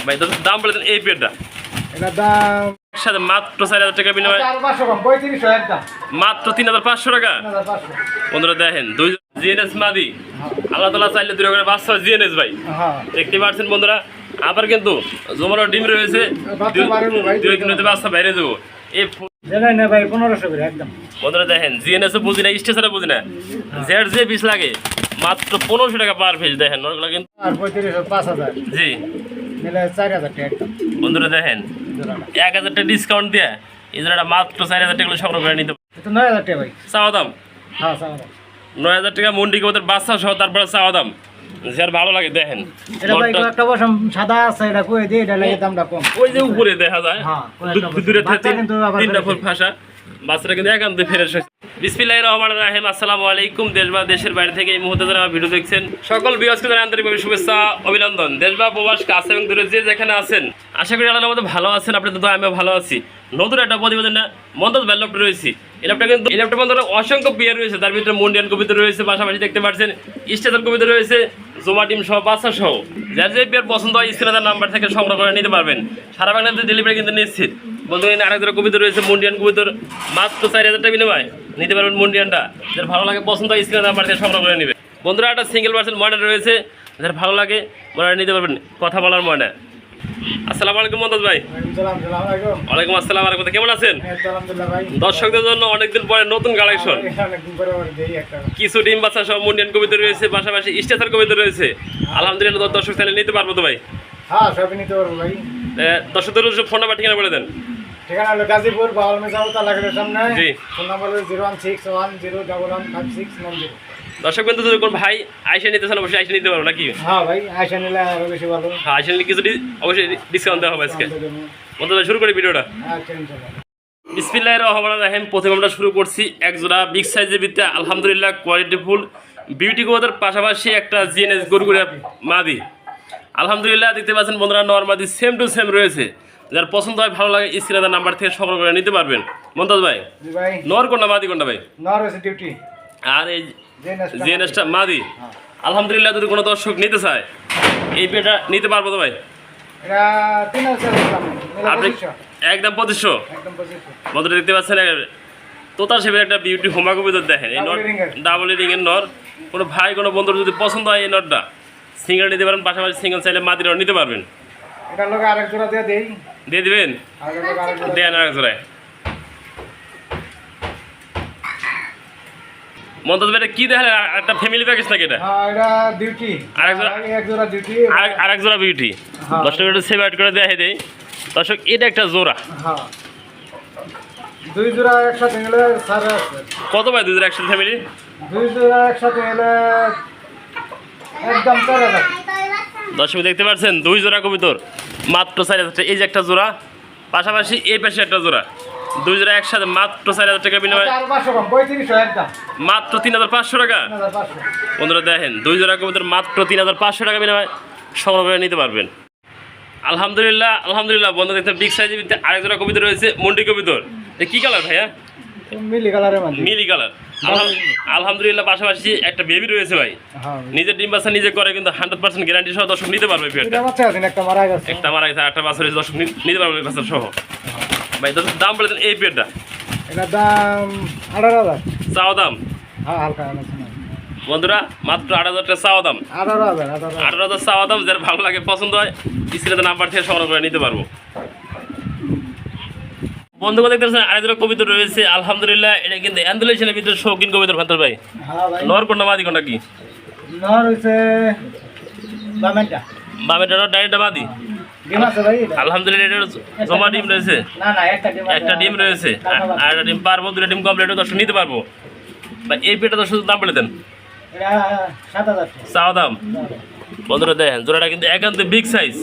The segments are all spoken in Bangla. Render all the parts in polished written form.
ভাই দাম বলে দেন এই পেয়ারটা। এটা দাম একসাথে মাত্র 4000 টাকা বিনিময়ে 4500 কম 3500 একদম মাত্র 3500 টাকা। 3500 বন্ধুরা দেখেন দুই জিএনএস মাদি আল্লাহ তাআলা চাইলে দুই করে বাচ্চা জিএনএস ভাই। হ্যাঁ দেখতে পাচ্ছেন বন্ধুরা, আবার কিন্তু জমানো ডিম রয়েছে, দুই দিনের বাচ্চা বাইরে যাবো। এই জানেন না ভাই 1500 করে একদম। বন্ধুরা দেখেন জিএনএস বুঝি না, স্টেশনে বুঝি না, জেড যে পিস লাগে মাত্র 1500 টাকা পার পিস। দেখেন নরগুলো কিন্তু আর 3500 5000 জি মিলে 4000 টাকা একদম। বন্ধুরা দেখেন 1000 টাকা ডিসকাউন্ট দিয়ে এই জোড়াটা মাত্র 4000 টাকা সংগ্রহ করে নিতে এটা 9000 টাকা ভাই। চাওয়া দাম হ্যাঁ চাওয়া 9000 টাকা মন্ডি ওদের বাচ্চা সহ, তারপরে চাওয়া দাম যার ভালো লাগে। দেখেন এটা ভাই একটা বসম সাদা আছে, এটা কই দেই, এটা লাগে দামটা কম। ওই যে উপরে দেখা যায় হ্যাঁ দূরে থেকে কিন্তু আবার তিনটা ফুল ফাঁসা বাচ্চারা কিন্তু একান্ত ফ্রেশ হয়েছে। বিসমিল্লাহির রহমানির রহিম। আসসালামু আলাইকুম। দেশ বা দেশের বাইরে থেকে এই মুহূর্তে যারা ভিডিও দেখছেন সকল ভিউয়ার্সকে জানাই আন্তরিকভাবে শুভেচ্ছা অভিনন্দন। দেশ বা প্রবাস কাছে এবং দূরে যে যেখানে আছেন আশা করি আল্লাহর মধ্যে ভালো আছেন। আপনাদের তো আমিও ভালো আছি। নতুন একটা প্রতিবেদন মন্তজ ভ্যাল ল্যাপটপ রয়েছি। এই ল্যাপটপ কিন্তু এই ল্যাপটপ মধ্যে অসংখ্য পেয়ার রয়েছে, তার ভিতরে মন্ডিয়ান কবিতা রয়েছে, পাশাপাশি দেখতে পাচ্ছেন স্টেশন কবিতা রয়েছে, জোমা টিম সহ বাচ্চা সহ। যার যে পেয়ার পছন্দ হয় স্ক্রিনের নাম্বার থেকে সংগ্রহ করে নিতে পারবেন। সারা বাংলাদেশে ডেলিভারি কিন্তু নিশ্চিত। বন্ধু আরেক ধরনের কবিতা রয়েছে মন্ডিয়ান কবিতার মাত্র 4000 টাকা বিনিময়ে নিতে পারবেন মন্ডিয়ানটা। যার ভালো লাগে পছন্দ হয় স্ক্রিনের নাম্বার থেকে সংগ্রহ করে নেবে। বন্ধুরা একটা সিঙ্গেল পার্সেন্ট মডেল রয়েছে, যার ভালো লাগে মডেল নিতে পারবেন। কথা বলার মডেল। আসসালামু আলাইকুম মন্তজ ভাই। ওয়ালাইকুম আসসালাম। আর কথা কেমন আছেন? দর্শকদের জন্য অনেকদিন পরে নতুন কালেকশন, কিছু ডিম বাচ্চা সব মন্ডিয়ান কবিতা রয়েছে, পাশাপাশি স্টেশন কবিতা রয়েছে। আলহামদুলিল্লাহ দর্শক চ্যানেল নিতে পারবো তো ভাই? হ্যাঁ সবই নিতে পারবো ভাই। দর্শকদের ফোন নাম্বার ঠিকানা বলে দেন। ঠিকানা হলো গাজীপুর বাউল মেজাও তালাকের সামনে। জি। ফোন নাম্বার হলো 01610115690। দর্শক বন্ধু যদি কোন ভাই আইসা নিতে চান অবশ্যই আইসা নিতে পারবো নাকি? হ্যাঁ ভাই আইসা নিলে আরো বেশি ভালো। হ্যাঁ আইসা নিলে কিছু অবশ্যই ডিসকাউন্ট দেওয়া হবে আজকে। বন্ধু শুরু করি ভিডিওটা। আচ্ছা ইনশাআল্লাহ। বিসমিল্লাহির রহমানির রহিম। প্রথমে আমরা শুরু করছি এক জোড়া বিগ সাইজের ভিতরে আলহামদুলিল্লাহ কোয়ালিটিফুল বিউটি কোয়াদের পাশাপাশি একটা জিএনএস গরুগুড়া মাদি। আলহামদুলিল্লাহ দেখতে পাচ্ছেন বন্ধুরা নর মাদি সেম টু সেম রয়েছে। যার পছন্দ হয় ভালো লাগে স্ক্রিনের নাম্বার থেকে সংগ্রহ করে নিতে পারবেন। মন্তজ ভাই জি ভাই। নর কোনটা মাদি কোনটা ভাই? নর হচ্ছে ডিউটি আর এই জিএনএসটা মাদি। আলহামদুলিল্লাহ যদি কোনো দর্শক নিতে চায় এই পেটা নিতে পারবো তো ভাই? এটা 3000 আপনি একদম 2500। একদম 2500। বন্ধুরা দেখতে পাচ্ছেন তোতা শেপের একটা বিউটি হোমা কবিতা দেখেন। এই নট ডাবল রিংয়ের নর। কোনো ভাই কোনো বন্ধুর যদি পছন্দ হয় এই নটটা সিঙ্গেল নিতে পারেন, পাশাপাশি সিঙ্গেল চাইলে মাদিরাও নিতে পারবেন। এটার লগে আরেক জোড়া দিয়ে দেই। দিয়ে দিবেন? দেন আরেক জোড়ায়। মন্তজ ভাই কি দেখেন একটা ফ্যামিলি প্যাকেজ নাকি এটা? হ্যাঁ এটা ডিউটি। আরেক জোড়া ডিউটি আরেক জোড়া বিউটি। দর্শক একটু সেপারেট করে দেখাই দেই। দর্শক এটা একটা জোড়া। হ্যাঁ দুই জোড়া একসাথে নিলে স্যার কত ভাই দুই জোড়া একসাথে ফ্যামিলি? দুই জোড়া একসাথে নিলে একদম 4000। দর্শক দেখতে পাচ্ছেন দুই জোড়া কবিতর মাত্র 4000 টাকা। এই যে একটা জোড়া, পাশাপাশি এই পাশে একটা জোড়া, দুই জোড়া একসাথে মাত্র 4000 টাকা বিনিময়ে 4500 কম 3500 একদম। মাত্র 3500 টাকা। 3500। বন্ধুরা দেখেন দুই জোড়া কবিতর মাত্র 3500 টাকা বিনিময়ে সংগ্রহ করে নিতে পারবেন। আলহামদুলিল্লাহ আলহামদুলিল্লাহ। বন্ধু দেখতে বিগ সাইজের ভিতরে আরেক জোড়া কবিতর রয়েছে মন্ডি কবিতর। কি কালার ভাইয়া? মিলি কালারের মধ্যে। মিলি কালার। আলহামদুলিল্লাহ পাশাপাশি একটা বেবি রয়েছে ভাই। হ্যাঁ নিজের ডিম বাচ্চা নিজে করে কিন্তু 100% গ্যারান্টি সহ দর্শক নিতে পারবে। এটা বাচ্চা আছে একটা মারা গেছে। একটা মারা গেছে, একটা বাচ্চা রয়েছে, দর্শক নিতে পারবে বাচ্চা সহ। ভাই দাম বলে দেন এই পেয়ারটা। এটার দাম 18000। চাওয়া দাম? হ্যাঁ হালকা আছে। বন্ধুরা মাত্র 8000 টাকা চাওয়া দাম। 18000 চাওয়া দাম। যার ভালো লাগে পছন্দ হয় স্ক্রিনের নাম্বার থেকে সংগ্রহ করে নিতে পারবো। বন্ধুরা দেখতে পাচ্ছেন আরেকটা কবিতা রয়েছে আলহামদুলিল্লাহ। এটা কিন্তু অ্যান্ডুলেশনের ভিতরে শৌখিন কবিতার ভান্তর ভাই। হ্যাঁ ভাই। নর কোনটা মাদি কোনটা কি? নর হইছে বামেটা। বামেটা ডাইরেক্ট মাদি। ডিম আছে ভাই। আলহামদুলিল্লাহ এটা জমা ডিম রয়েছে। না না একটা ডিম রয়েছে আর একটা ডিম পারবো, দুটো ডিম কমপ্লিট দর্শক নিতে পারবো। বা এই পেটা দর্শক দাম বলে দেন। এটা 7000 চাওয়া দাম। বন্ধুরা দেখেন জোড়াটা কিন্তু একান্ত বিগ সাইজ।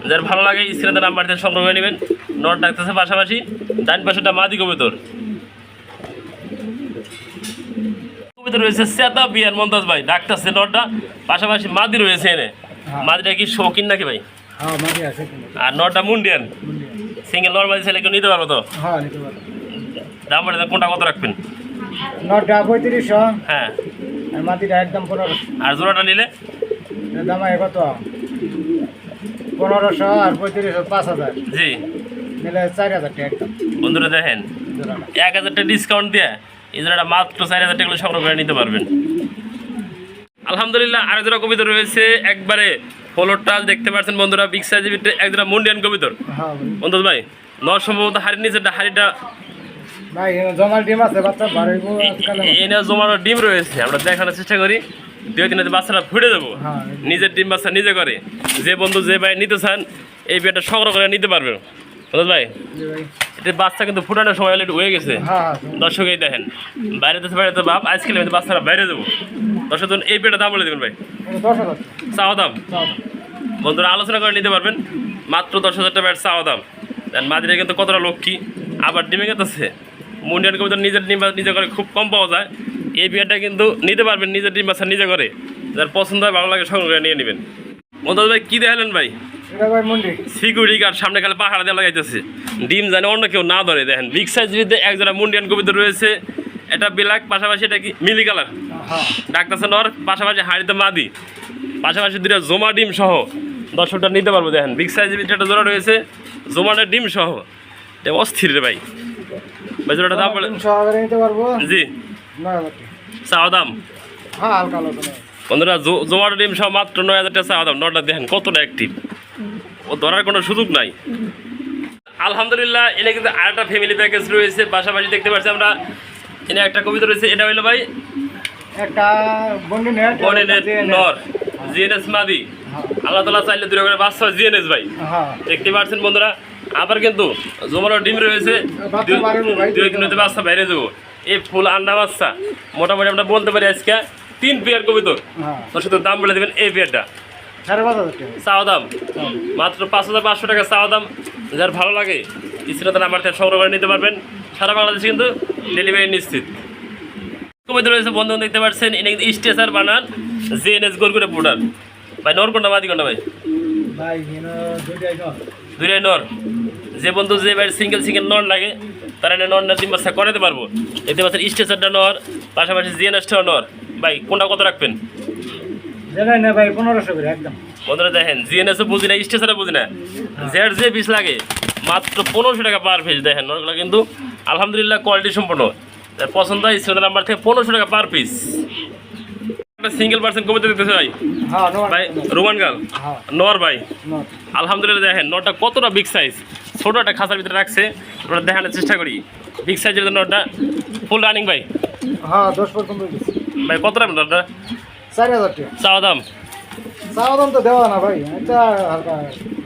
যার ভালো লাগে স্ক্রিনের নাম্বার থেকে সংগ্রহ করে নেবেন। নট ডাকতেছে পাশাপাশি ডান পাশেটা মাদি কবিতর। কবিতর রয়েছে সেতা বিয়ার মন্তজ ভাই ডাকতেছে নটটা, পাশাপাশি মাদি রয়েছে এনে। মাদিটা কি শৌখিন নাকি ভাই? হ্যাঁ মাদি আছে। আর নটটা মুন্ডিয়ান। সিঙ্গেল নর মাদি ছেলে কেউ নিতে পারবো তো? হ্যাঁ নিতে পারবো। দাম বলে কোনটা কত রাখবেন? নটটা 3500। হ্যাঁ আর মাদিটা একদম 1500। আর জোড়াটা নিলে এর দাম কত? 1500 আর 3500 5000 জি মিলে 4000 টাকা একদম বন্ধুরা দেখেন জোড়াটা। 1000 টাকা ডিসকাউন্ট দিয়ে এই জোড়াটা মাত্র 4000 টাকা সংগ্রহ করে নিতে পারবেন। আলহামদুলিল্লাহ আরেক জোড়া কবিতর রয়েছে একবারে ফলোরটা দেখতে পাচ্ছেন বন্ধুরা, বিগ সাইজের ভিতরে এক জোড়া মুন্ডিয়ান কবিতর। হ্যাঁ ভাই। বন্ধু ভাই নর সম্ভবত হাড়ির নিচে হাড়িটা ভাই এখানে জমাল ডিম আছে বাচ্চা বাড়াইবো আজকাল এনে জমানো ডিম রয়েছে, আমরা দেখানোর চেষ্টা করি। 2 দিনে বাচ্চাটা ফুটে দেবো, হ্যাঁ নিজের ডিম বাচ্চা নিজে করে। যে বন্ধু যে ভাই নিতে চান এই বিয়েটা সংগ্রহ করে নিতে পারবেন। বন্ধু ভাই জি ভাই। এটা বাচ্চা কিন্তু ফুটানোর সময় অলরেডি হয়ে গেছে। হ্যাঁ দর্শকেই দেখেন বাইরে তো বাইরে তো বাপ আজকাল আমি বাচ্চারা বাইরে দেবো। দর্শক এই পেটা দাম বলে দেবেন ভাই, 10,000 চাওয়া দাম চাও বন্ধুরা আলোচনা করে নিতে পারবেন। মাত্র 10,000 টাকা ব্যাট চাওয়া দাম। দেন মাদিরা কিন্তু কতটা লক্ষ্মী, আবার ডিমে গেছে। মুন্ডিয়ান কবিতার নিজের ডিম বাচ্চা নিজে করে খুব কম পাওয়া যায়। এই বিয়েটা কিন্তু নিতে পারবেন নিজের ডিম বাচ্চা নিজে করে, যার পছন্দ হয় ভালো লাগে সংগ্রহ করে নিয়ে নেবেন। বন্ধু ভাই কী দেখালেন ভাই? এটা ভাই মুন্ডি সিকিউরিটি গার্ড সামনে খালে পাহাড় দিয়ে লাগাইতেছে, ডিম জানে অন্য কেউ না ধরে। দেখেন বিগ সাইজ ভিতরে এক জোড়া মুন্ডিয়ান কবিতা রয়েছে, এটা ব্ল্যাক, পাশাপাশি এটা কি মিলি কালার হ্যাঁ ডাকতেছে নর, পাশাপাশি হাড়িতে মাদি, পাশাপাশি দুটো জমা ডিম সহ দর্শকটা নিতে পারবো। দেখেন বিগ সাইজের ভিতরে একটা জোড়া রয়েছে জমানের ডিম সহ, এটা অস্থির রে ভাই। ভাই জোড়াটা দাম বলে 300 টাকা নিতে পারবো জি 9,000 টাকা চাওয়া দাম। হ্যাঁ হালকা আলোচনা বন্ধুরা জমাটো ডিম সহ মাত্র 9,000 টাকা চাওয়া দাম। নটা দেখেন কতটা অ্যাক্টিভ, ও ধরার কোনো সুযোগ নাই। আলহামদুলিল্লাহ এনে কিন্তু আরেকটা ফ্যামিলি প্যাকেজ রয়েছে, পাশাপাশি দেখতে পাচ্ছি আমরা এনে একটা কবিতা রয়েছে। এটা হইলো ভাই একটা বন্ডি নেট বনেনের নর জিএনএস মাদি। আল্লাহ তালা চাইলে দূরে করে বাচ্চা জিএনএস ভাই হ্যাঁ দেখতে পাচ্ছেন বন্ধুরা। আবার কিন্তু জমানো ডিম রয়েছে, বাচ্চা বাড়াবো ভাই 2 দিনের বাচ্চা বাইরে যাবো। এই ফুল আন্ডা বাচ্চা মোটামুটি আমরা বলতে পারি আজকে 3 পেয়ার কবিতর। হ্যাঁ তোর সাথে দাম বলে দেবেন এই পেয়ারটা 5,500 টাকা চাওয়া দাম মাত্র 5,500 টাকা চাওয়া দাম। যার ভালো লাগে স্ক্রিনে তারা আমার থেকে সংগ্রহ করে নিতে পারবেন। সারা বাংলাদেশে কিন্তু ডেলিভারি নিশ্চিত। কবিতা রয়েছে বন্ধু দেখতে পাচ্ছেন, এনে কিন্তু স্টেসার বানান জিএনএস গোলগুড়ে পুটার। ভাই নর কোনটা মাদি কোনটা ভাই? ভাই এখানে দুইটাই দাও দুইটাই নর। যে বন্ধু যে ভাই সিঙ্গেল নর লাগে তারা এনে নর না ডিম বাচ্চা করাতে পারবো। দেখতে পাচ্ছেন স্টেসারটা নর, পাশাপাশি জিএনএসটাও নর। ভাই কোনটা কত রাখবেন? জানাই না ভাই 1500 করে একদম বন্ধুরা দেখেন জিএনএসও বুঝি না স্টেসারও বুঝি না, জেড যে পিস লাগে মাত্র 1500 টাকা পার পিস। দেখেন নরগুলো কিন্তু আলহামদুলিল্লাহ কোয়ালিটি সম্পন্ন। যার পছন্দ হয় স্ক্রিনের নাম্বার থেকে 1500 টাকা পার পিস। একটা সিঙ্গেল পার্সেন্ট কবিতা দিতেছে ভাই। হ্যাঁ নো ভাই রোমান গাল হ্যাঁ নর ভাই নো আলহামদুলিল্লাহ দেখেন নরটা কতটা বিগ সাইজ, ছোটো একটা খাঁচার ভিতরে রাখছে। ওটা দেখানোর চেষ্টা করি বিগ সাইজের নরটা ফুল রানিং ভাই। হ্যাঁ 10% দিছি ভাই কত রাখবেন নরটা? 4,000 টাকা চাওয়া দাম সাবধান তো দেওয়া না ভাই এটা হালকা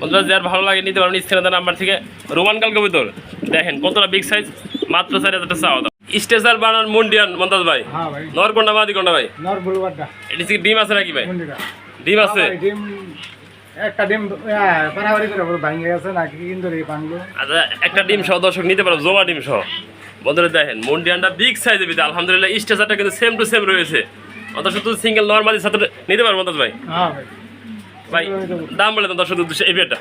বন্ধুরা যার ভালো লাগে নিতে পারেন স্ক্রিনের নাম্বার থেকে। রোমান কাল কবিতর দেখেন কতটা বিগ সাইজ, মাত্র 4,000 টাকা চাওয়া দাম। স্টেসার বানান মুন্ডিয়ান মন্তাজ ভাই। হ্যাঁ ভাই নর কোনটা মাদি কোনটা ভাই? নর বুলবারটা এটি কি ডিম আছে নাকি ভাই? মুন্ডিটা ডিম আছে। ভাই ডিম একটা ডিম পারাবাড়ি করে ভাঙে গেছে নাকি কিন্তু রে পানলো আচ্ছা একটা ডিম সহ দর্শক নিতে পারো, জমা ডিম সহ। বন্ধুরা দেখেন মুন্ডিয়ানটা বিগ সাইজের ভিতরে আলহামদুলিল্লাহ স্টেসারটা কিন্তু সেম টু সেম রয়েছে। অত শুধু সিঙ্গেল নর্মালি সাথে নিতে পারবো মন্তাজ ভাই। হ্যাঁ ভাই ভাই দাম বলে দেন দর্শক এই বিয়েটা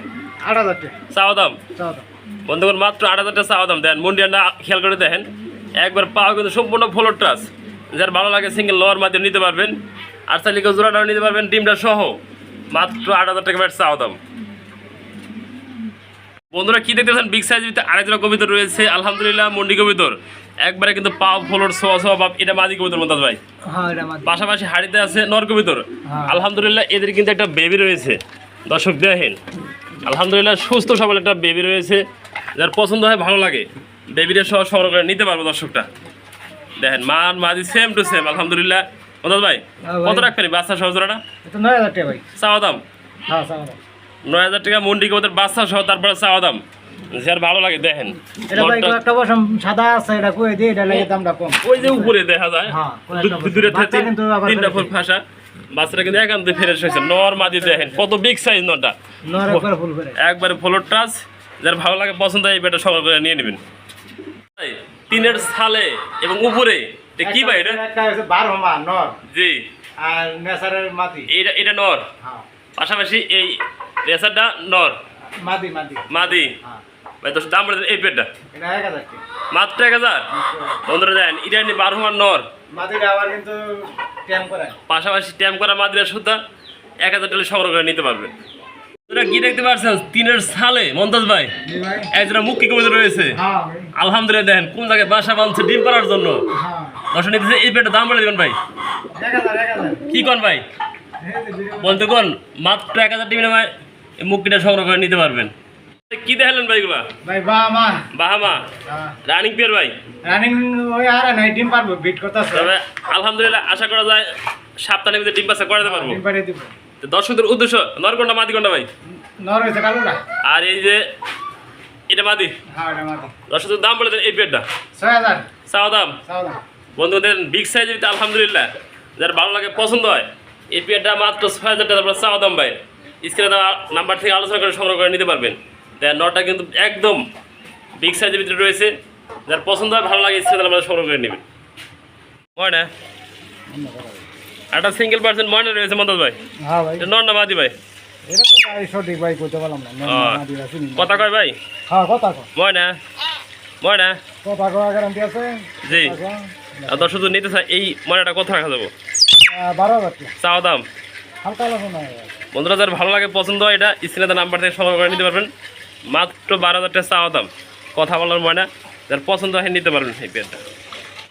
8,000 টাকা চাওয়া দাম। চাও দাও বন্ধুগণ মাত্র 8,000 টাকা চাওয়া দাম। দেন মুন্ডিয়ানটা খেয়াল করে দেখেন একবার পাওয়া কিন্তু সম্পূর্ণ ফ্লোর টাচ। যার ভালো লাগে সিঙ্গেল লোয়ার মাধ্যমে নিতে পারবেন, আর চাইলে কেউ জোড়াটাও নিতে পারবেন ডিমটা সহ। মাত্র 8,000 টাকা ব্যাট চাওয়া দাম। বন্ধুরা কি দেখতেছেন বিগ সাইজ ভিতরে আরেকটা কবিতর রয়েছে আলহামদুলিল্লাহ মুন্ডি কবিতর একবারে কিন্তু পাও ফ্লোর সোয়া বাপ। এটা মাদি কবিতর মন্তাজ ভাই। হ্যাঁ এটা মাদি পাশাপাশি হাড়িতে আছে নর কবিতর। হ্যাঁ। আলহামদুলিল্লাহ এদের কিন্তু একটা বেবি রয়েছে দর্শক দেখেন। আলহামদুলিল্লাহ সুস্থ সবল একটা বেবি রয়েছে, যার পছন্দ হয় ভালো লাগে বেবিটা সহ সংগ্রহ করে নিতে পারবো দর্শকটা। দেখেন মান মাদি সেম টু সেম আলহামদুলিল্লাহ। মন্তাজ ভাই হ্যাঁ ভাই। কত রাখবেন বাচ্চা সহ জোড়াটা? এটা 9,000 টাকা ভাই চাওয়া দাম হ্যাঁ চাও দাও 9,000 টাকা মুন্ডি কবিতর বাচ্চা সহ, তারপরে চাওয়া দাম। যার ভালো লাগে দেখেন এটা ভাই নরটা- একটা বসম সাদা আছে এটা কই দিয়ে এটা লাগে দামটা কম ওই যে উপরে দেখা যায় হ্যাঁ, কয়েকটা বছর। দূরে বাচ্চা কিন্তু আবার 3টা বেড়েছে। ফুল ফাঁসা বাচ্চাটা কিন্তু একান্ত ফ্রেশ হয়েছে। নর মাদি দেখেন কত বিগ সাইজ নটা, নর একবার ফুল করে একবারে ফ্লোর টাচ। যার ভালো লাগে পছন্দ হয় এই বেটা সংগ্রহ করে নিয়ে নেবেন। তিনের সালে এবং উপরে এটা কি ভাই? এটা একটা হচ্ছে 12 মা নর জি আর নেসারের মাদি এটা নর, হ্যাঁ পাশাপাশি এই রেসারটা নর মাদি মাদি মাদি। হ্যাঁ ভাই তো দাম বলে দেন এই পেটটা এটা 1,000 টাকা মাত্র 1,000। বন্ধুরা দেন এটা নিয়ে 12 মান নর, মাদিটা আবার কিন্তু ট্যাম করে পাশাপাশি ট্যাম করা মাদ্রিয়া সুতা 1,000 টাকা সংগ্রহ করে নিতে পারবেন। তোরা কি দেখতে পাচ্ছেন তিনের সালে মমতাজ ভাই জি ভাই। একজোড়া মুক্তি কবুতর রয়েছে। হ্যাঁ ভাই। আলহামদুলিল্লাহ দেখেন কোন জায়গায় বাসা বাঁধছে ডিম পাড়ার জন্য। হ্যাঁ। দর্শক নিতেছে এই পেটের দাম বলে দেবেন ভাই 1000 কি কোন ভাই বলতে কোন মাত্র 1000 ডিমের ভাই এই মুক্তিটা সংগ্রহ করে নিতে পারবেন। কি দেখালেন ভাই এগুলা? ভাই বাবা বাহামা হ্যাঁ। রানিং পেয়ার ভাই। রানিং ওই আর নাই ডিম পারবো বিট করতেছে। তবে আলহামদুলিল্লাহ আশা করা যায় সপ্তাহের ভিতরে ডিম বাচ্চা করাতে পারবো। ডিম পারিয়ে দিব। তো দর্শকদের উদ্দেশ্য নরকন্ডা মাদি কোনটা ভাই? নর হয়েছে কালোটা। আর এই যে এটা মাদি হ্যাঁ এটা মাটি। দর্শকদের দাম বলে দেন এই পেয়ারটা 6000 চাওয়া দাম চাওদা। বন্ধুদের বিগ সাইজের ভিতরে আলহামদুলিল্লাহ যার ভালো লাগে পছন্দ হয় এই পেয়ারটা মাত্র 6000 টাকা তারপর চাওয়া দাম ভাই। স্ক্রিনে দেওয়া নাম্বার থেকে আলোচনা করে সংগ্রহ করে নিতে পারবেন। তাই নটা কিন্তু একদম বিগ সাইজের ভিতরে রয়েছে, যার পছন্দ হয় ভালো লাগে স্ক্রিনে আমরা সংগ্রহ করে নেবেন। ময়না একটা সিঙ্গেল পার্সেন্ট ময়না রয়েছে মমতাজ ভাই। হ্যাঁ ভাই। এটা নর না মাদি ভাই? এটা তো ভাই সঠিক ভাই কইতে পারলাম না। মাটি আছে নি। কথা কয় ভাই? হ্যাঁ কথা কো। ময়না ময়না কথা কো গ্যারান্টি আছে? জি। আর দর্শক যদি নিতে চায় এই ময়নাটা কত রাখা যাবো? 12000 টাকা। চাওয়া দাম হালকা লাগো না। বন্ধুরা যার ভালো লাগে পছন্দ হয় এটা স্ক্রিনে নাম্বার থেকে সংগ্রহ করে নিতে পারবেন। মাত্র 12000 টাকা চাওয়া দাম, কথা বলার ময়না, যার পছন্দ হয় নিতে পারবেন এই পেয়ারটা।